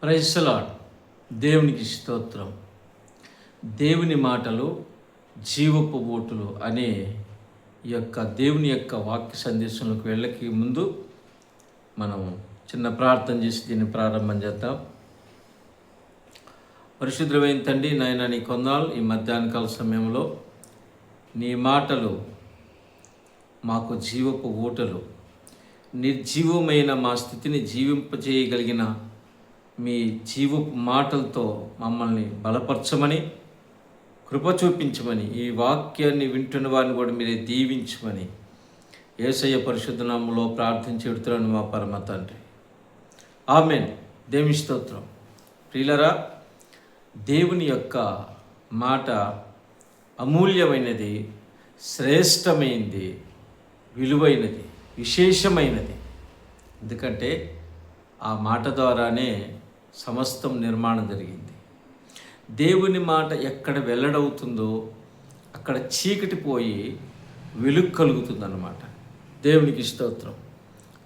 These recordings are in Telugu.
Praise the lord. దేవునికి స్తోత్రం. దేవుని మాటలు జీవపు బోటులు అనే దేవుని యొక్క వాక్య సందేశంలోకి వెళ్ళకి ముందు మనం చిన్న ప్రార్థన చేసి దీన్ని ప్రారంభం చేద్దాం. పరిశుద్ధమైన తండ్రి, నాయన నీ కొందాలు ఈ మధ్యాహ్నకాల సమయంలో నీ మాటలు మాకు జీవపు ఊటలు, నిర్జీవమైన మా స్థితిని జీవింపజేయగలిగిన మీ జీవపు మాటలతో మమ్మల్ని బలపరచమని, కృప చూపించమని, ఈ వాక్యాన్ని వింటున్న వారిని కూడా మీరే దీవించమని యేసయ్య పరిశుద్ధ నామములో ప్రార్థించి పెడుతున్నాను మా పరమ తండ్రి. ఆమేన్. దేవుని స్తోత్రం. ప్రియులరా, దేవుని యొక్క మాట అమూల్యమైనది, శ్రేష్టమైనది, విలువైనది, విశేషమైనది. ఎందుకంటే ఆ మాట ద్వారానే సమస్తం నిర్మాణం జరిగింది. దేవుని మాట ఎక్కడ వెల్లడవుతుందో అక్కడ చీకటి పోయి వెలుగు కలుగుతుందన్నమాట. దేవునికి స్తోత్రం.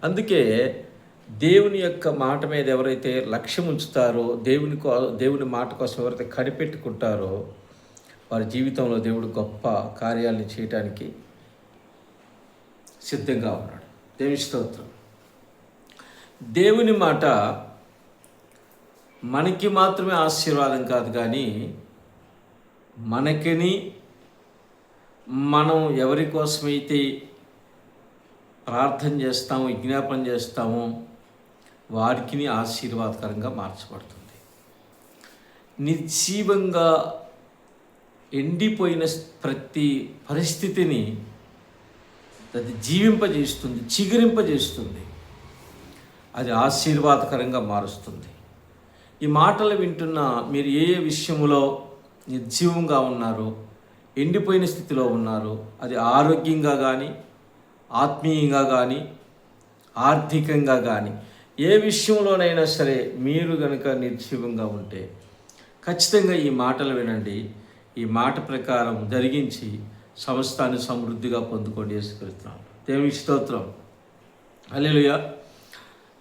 అందుకే దేవుని యొక్క మాట మీద ఎవరైతే లక్ష్యం ఉంచుతారో, దేవుని మాట కోసం ఎవరైతే కనిపెట్టుకుంటారో వారి జీవితంలో దేవుడు గొప్ప కార్యాలను చేయడానికి సిద్ధంగా ఉన్నాడు. దేవుని స్తోత్రం. దేవుని మాట మనకి మాత్రమే ఆశీర్వాదం కాదు, కానీ మనకిని మనం ఎవరి కోసమైతే ప్రార్థన చేస్తామో, విజ్ఞాపన చేస్తామో వారికి ఆశీర్వాదకరంగా మార్చబడుతుంది. నిర్జీవంగా ఎండిపోయిన ప్రతి పరిస్థితిని అది జీవింపజేస్తుంది, చిగురింపజేస్తుంది. అది ఆశీర్వాదకరంగా మారుస్తుంది. ఈ మాటలు వింటున్న మీరు ఏ విషయంలో నిర్జీవంగా ఉన్నారో, ఎండిపోయిన స్థితిలో ఉన్నారో, అది ఆరోగ్యంగా కానీ, ఆత్మీయంగా కానీ, ఆర్థికంగా కానీ, ఏ విషయంలోనైనా సరే మీరు కనుక నిర్జీవంగా ఉంటే ఖచ్చితంగా ఈ మాటలు వినండి. ఈ మాట ప్రకారం జరిగించి సమస్తాన్ని సమృద్ధిగా పొందుకోండి. యేసుక్రీస్తు దేవుని స్తోత్రం. హల్లెలూయా.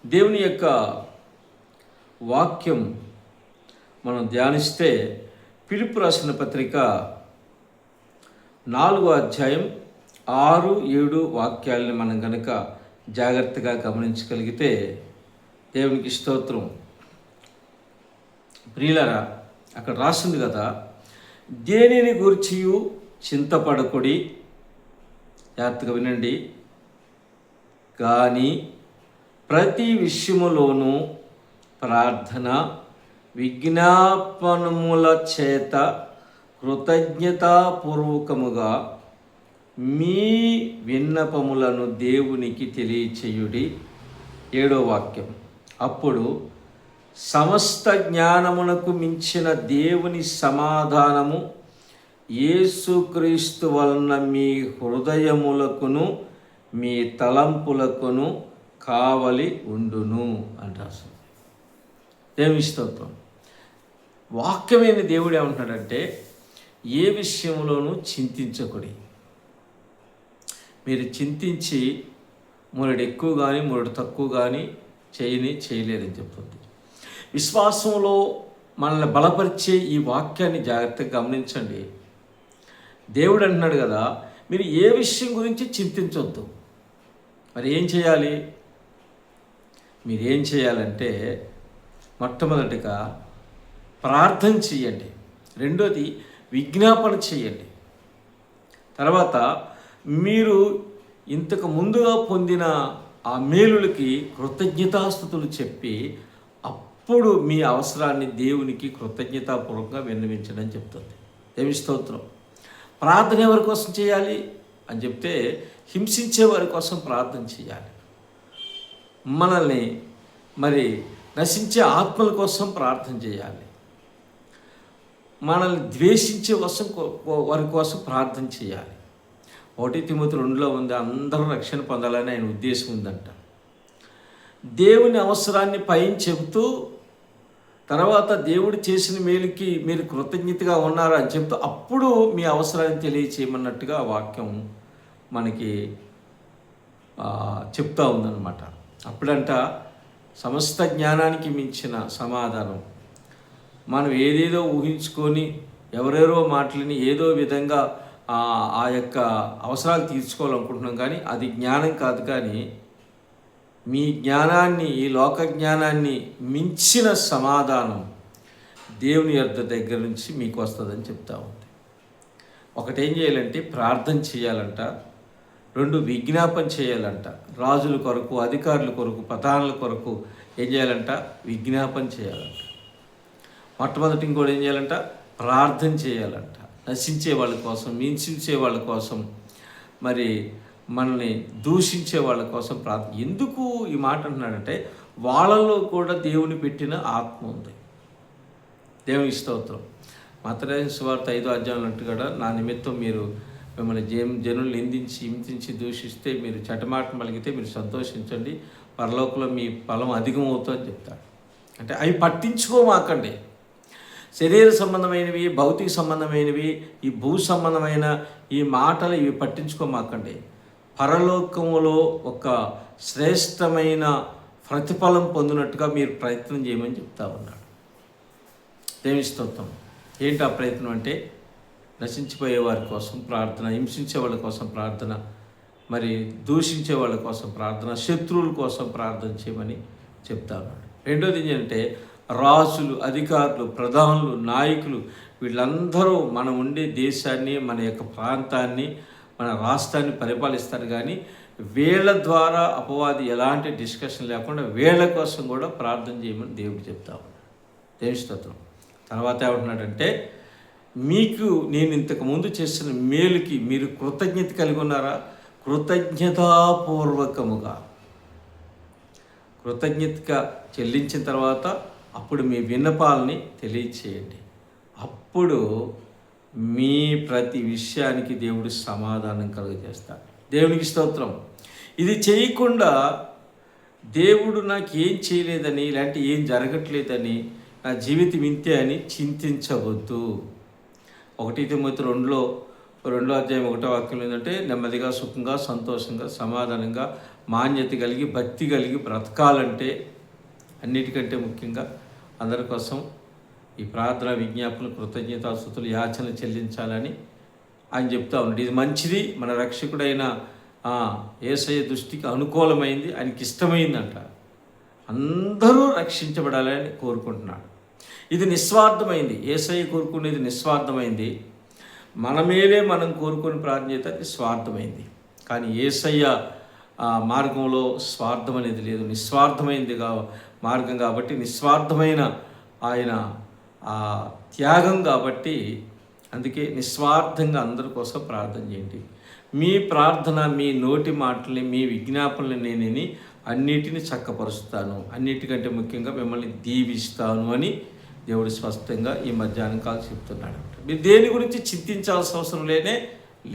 దేవుని యొక్క వాక్యం మనం ధ్యానిస్తే ఫిలిప్పీ రాసిన పత్రిక 4వ అధ్యాయం 6, 7 వాక్యాలని మనం కనుక జాగ్రత్తగా గమనించగలిగితే దేవునికి స్తోత్రం. ప్రియులరా, అక్కడ రాసింది కదా, దేనిని గూర్చియు చింతపడకుడి, జాగ్రత్తగా వినండి, కానీ ప్రతి విషయములోనూ ప్రార్థన విజ్ఞాపనముల చేత కృతజ్ఞతాపూర్వకముగా మీ విన్నపములను దేవునికి తెలియచేయుడి. 7వ వాక్యం, అప్పుడు సమస్త జ్ఞానమునకు మించిన దేవుని సమాధానము యేసుక్రీస్తు వలన మీ హృదయములకును మీ తలంపులకును కావలి ఉండును అంటారు. దేవుని స్తోత్రం. వాక్యమైన దేవుడు ఏమంటున్నాడంటే, ఏ విషయంలోనూ చింతించకుడి. మీరు చింతించి మూరెడు ఎక్కువ కానీ మూరెడు తక్కువ కానీ చేయలేరని చెప్తుంది. విశ్వాసంలో మనల్ని బలపరిచే ఈ వాక్యాన్ని జాగ్రత్తగా గమనించండి. దేవుడు అంటున్నాడు కదా, మీరు ఏ విషయం గురించి చింతించొద్దు. మరి ఏం చేయాలి? మీరేం చేయాలంటే, మొట్టమొదటిగా ప్రార్థన చేయండి, రెండోది విజ్ఞాపన చేయండి, తర్వాత మీరు ఇంతకు ముందుగా పొందిన ఆ మేలులకి కృతజ్ఞతాస్తుతులు చెప్పి అప్పుడు మీ అవసరాన్ని దేవునికి కృతజ్ఞతాపూర్వకంగా విన్నవించడం చెప్తుంది. దేవుని స్తోత్రం. ప్రార్థన ఎవరి కోసం చేయాలి అని చెప్తే, హింసించే వారి కోసం ప్రార్థన చేయాలి. మనల్ని నశించే ఆత్మల కోసం ప్రార్థన చేయాలి. మనల్ని ద్వేషించే వారి కోసం ప్రార్థన చేయాలి. 1 తిమోతి 2లో ఉంది, అందరూ రక్షణ పొందాలని ఆయన ఉద్దేశం ఉందంట. దేవుని అవసరాన్ని పైన చెబుతూ తర్వాత దేవుడు చేసిన మేలుకి మీరు కృతజ్ఞతగా ఉన్నారు అని చెప్తూ అప్పుడు మీ అవసరాన్ని తెలియచేయమన్నట్టుగా వాక్యం మనకి చెప్తూ ఉందన్నమాట. అప్పుడంట సమస్త జ్ఞానానికి మించిన సమాధానం. మనం ఏదేదో ఊహించుకొని ఎవరెవరో మాటలని ఏదో విధంగా ఆ యొక్క అవసరాలు తీర్చుకోవాలనుకుంటున్నాం, కానీ అది జ్ఞానం కాదు. కానీ మీ జ్ఞానాన్ని, ఈ లోక జ్ఞానాన్ని మించిన సమాధానం దేవుని యొద్ద దగ్గర నుంచి మీకు వస్తుందని చెప్తా ఉంది. ఒకటేం చేయాలంటే ప్రార్థన చేయాలంట, 2 విజ్ఞాపన చేయాలంట. రాజుల కొరకు, అధికారుల కొరకు, ప్రధానుల కొరకు ఏం చేయాలంట? విజ్ఞాపన చేయాలంట. మొట్టమొదటి ఇంకోటి ఏం చేయాలంట? ప్రార్థన చేయాలంట. నశించే వాళ్ళ కోసం, హింసించే వాళ్ళ కోసం, మరి మనల్ని దూషించే వాళ్ళ కోసం ప్రార్థన. ఎందుకు ఈ మాట అంటున్నాడంటే వాళ్ళలో కూడా దేవుని పెట్టిన ఆత్మ ఉంది. దేవుని స్తోత్రం. మత్తయి సువార్త 5వ అధ్యాయం అంటుగా, నా నిమిత్తం మీరు మిమ్మల్ని జనులు నిందించి, హింసించి, దూషిస్తే మీరు చటమాట మలిగితే మీరు సంతోషించండి, పరలోకంలో మీ ఫలం అధికమవుతుందని చెప్తాడు. అంటే అవి పట్టించుకోమాకండి. శరీర సంబంధమైనవి, భౌతిక సంబంధమైనవి, ఈ భూ సంబంధమైన ఈ మాటలు ఇవి పట్టించుకోమాకండి. పరలోకములో ఒక శ్రేష్టమైన ప్రతిఫలం పొందినట్టుగా మీరు ప్రయత్నం చేయమని చెప్తా ఉన్నాడు. దేవుని స్తోత్రం. ఏంటి ఆ ప్రయత్నం అంటే? నశించిపోయే వారి కోసం ప్రార్థన, హింసించే వాళ్ళ కోసం ప్రార్థన, మరి దూషించే వాళ్ళ కోసం ప్రార్థన, శత్రువుల కోసం ప్రార్థన చేయమని చెప్తా ఉన్నాడు. రెండోది ఏంటంటే రాజులు, అధికారులు, ప్రధానులు, నాయకులు వీళ్ళందరూ మనం ఉండే దేశాన్ని, మన యొక్క ప్రాంతాన్ని, మన రాష్ట్రాన్ని పరిపాలిస్తారు. కానీ వీళ్ళ ద్వారా అపవాది ఎలాంటి డిస్కషన్ లేకుండా వీళ్ళ కోసం కూడా ప్రార్థన చేయమని దేవుడు చెప్తా ఉన్నాడు. దేవుని స్తోత్రం. తర్వాత ఏమంటున్నాడంటే, మీకు నేను ఇంతకుముందు చేసిన మేలుకి మీరు కృతజ్ఞత కలిగి ఉన్నారా? కృతజ్ఞతాపూర్వకముగా కృతజ్ఞతగా చెల్లించిన తర్వాత అప్పుడు మీ విన్నపాలని తెలియచేయండి. అప్పుడు మీ ప్రతి విషయానికి దేవుడు సమాధానం కలుగజేస్తాడు. దేవునికి స్తోత్రం. ఇది చేయకుండా దేవుడు నాకు ఏం చేయలేదని, ఇలాంటి ఏం జరగట్లేదని, నా జీవితం ఇంతే అని చింతించవద్దు. 1 తిమోతి 2వ అధ్యాయం 1వ వాక్యం ఏంటంటే, నెమ్మదిగా, సుఖంగా, సంతోషంగా, సమాధానంగా, మాన్యత కలిగి, భక్తి కలిగి బ్రతకాలంటే అన్నిటికంటే ముఖ్యంగా అందరి కోసం ఈ ప్రార్థన, విజ్ఞాపనలు, కృతజ్ఞతాస్తుతులు, యాచన చెల్లించాలని ఆయన చెప్తా ఉన్నాడు. ఇది మంచిది, మన రక్షకుడైన యేసయ్య దృష్టికి అనుకూలమైంది, ఆయనకి ఇష్టమైందంట. అందరూ రక్షించబడాలని కోరుకుంటున్నాడు. ఇది నిస్వార్థమైంది. యేసయ్య కోరుకునేది నిస్వార్థమైంది. మన మేలే మనం కోరుకుని ప్రార్థన చేస్తే అది స్వార్థమైంది. కానీ యేసయ్య మార్గంలో స్వార్థం అనేది లేదు, నిస్వార్థమైంది మార్గం కాబట్టి, నిస్వార్థమైన ఆయన త్యాగం కాబట్టి, అందుకే నిస్వార్థంగా అందరి కోసం ప్రార్థన చేయండి. మీ ప్రార్థన, మీ నోటి మాటల్ని, మీ విజ్ఞాపనలు నేనని అన్నిటిని చక్కపరుస్తాను, అన్నిటికంటే ముఖ్యంగా మిమ్మల్ని దీవిస్తాను అని దేవుడు స్పష్టంగా ఈ మధ్యాహ్నం కాలం చెప్తున్నాడు. మీరు దేని గురించి చింతించాల్సిన అవసరం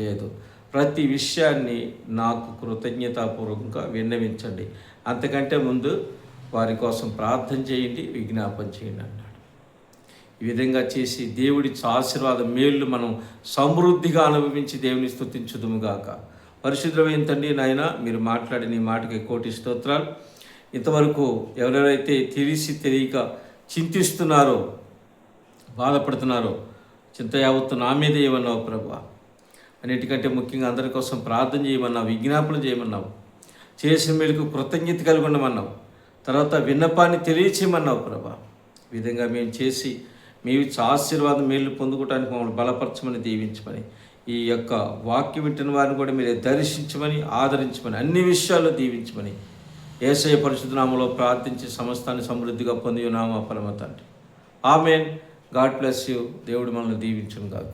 లేదు. ప్రతి విషయాన్ని నాకు కృతజ్ఞతాపూర్వకంగా విన్నవించండి. అంతకంటే ముందు వారి కోసం ప్రార్థన చేయండి, విజ్ఞాపన చేయండి అన్నాడు. ఈ విధంగా చేసి దేవుడి ఆశీర్వాద మేళ్ళు మనం సమృద్ధిగా అనుభవించి దేవుని స్తుతించుదుముగాక. పరిశుద్ధమైన తండ్రి, నాయన మీరు మాట్లాడిన ఈ మాటకి కోటి స్తోత్రాలు. ఇంతవరకు ఎవరెవరైతే తెలియక చింతిస్తున్నారో, బాధపడుతున్నారో, చింత యావత్తు నా మీద ఏమన్నావు ప్రభువా. అన్నిటికంటే ముఖ్యంగా అందరి కోసం ప్రార్థన చేయమన్నావు, విజ్ఞాపన చేయమన్నావు, చేసిన మేలుకు కృతజ్ఞత కలిగి ఉండమన్నావు, తర్వాత విన్నపాన్ని తెలియచేయమన్నావు ప్రభా. ఈ విధంగా మేము చేసి మీ ఆశీర్వాదం మేలు పొందుకోవడానికి మమ్మల్ని బలపరచమని, దీవించమని, ఈ యొక్క వాక్యం వింటున్న వారిని కూడా మీరు దర్శించమని, ఆదరించమని, అన్ని విషయాల్లో దీవించమని యేసయ్య పరిశుద్ధ నామములో ప్రార్థించి సమస్తాన్ని సమృద్ధిగా పొంది ఉన్నాము పరమ తండ్రి. ఆమేన్. God bless you. దేవుడు మనల్ని దీవించును గాక.